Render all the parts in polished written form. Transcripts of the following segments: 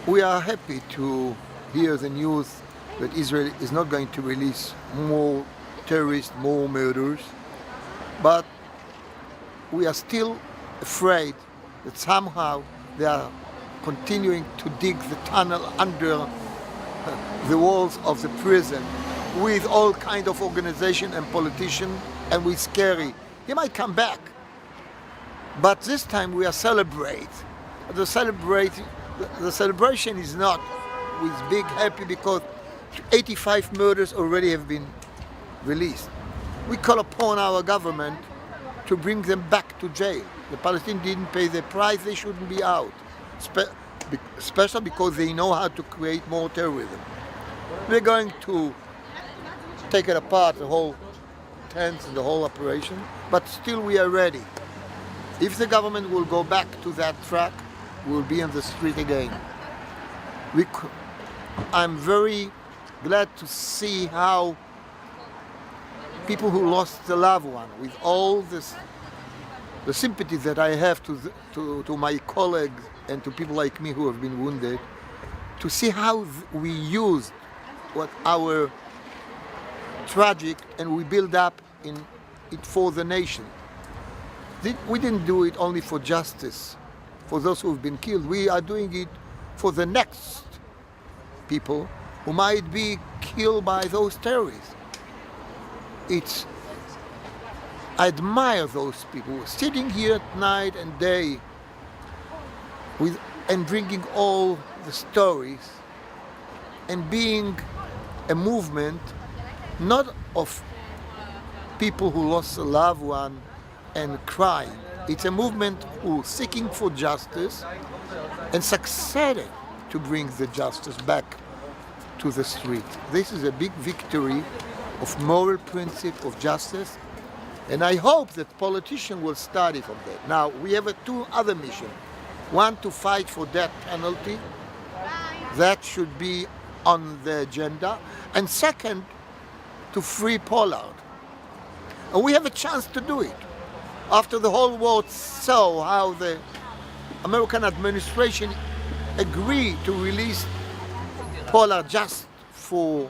We are happy to hear the news that Israel is not going to release more terrorists, more murderers, but we are still afraid that somehow they are continuing to dig the tunnel under the walls of the prison with all kind of organization and politician, and we scary. He might come back. But this time we are celebrate. The celebration is not with big happy because 85 murders already have been released. We call upon our government to bring them back to jail. The Palestinians didn't pay the price, they shouldn't be out. Especially because they know how to create more terrorism. We're going to take it apart, the whole tents and the whole operation, but still we are ready. If the government will go back to that track, we'll be on the street again. I'm very glad to see how people who lost a loved one, with all this, the sympathy that I have to my colleagues and to people like me who have been wounded, to see how we used what our tragic and we build up in it for the nation. We didn't do it only for justice, for those who have been killed. We are doing it for the next people who might be killed by those terrorists. I admire those people sitting here at night and day and bringing all the stories and being a movement not of people who lost a loved one and crying. It's a movement who seeking for justice and succeeded to bring the justice back to the street. This is a big victory of moral principle of justice, and I hope that politicians will study from that. Now, we have two other missions. One, to fight for death penalty. That should be on the agenda. And second, to free Pollard. And we have a chance to do it. After the whole world saw how the American administration agreed to release Pollard just for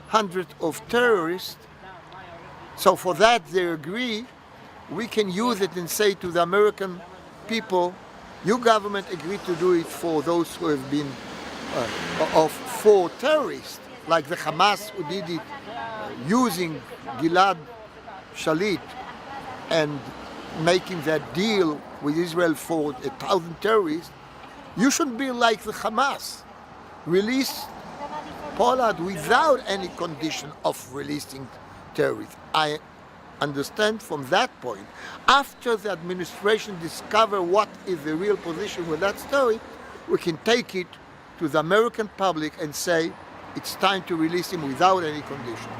hundreds of terrorists, so for that they agree, we can use it and say to the American people, your government agreed to do it for those who have been for terrorists, like the Hamas who did it using Gilad Shalit and making that deal with Israel for 1,000 terrorists. You shouldn't be like the Hamas. Release Pollard without any condition of releasing terrorists. I understand from that point, after the administration discover what is the real position with that story, we can take it to the American public and say it's time to release him without any condition.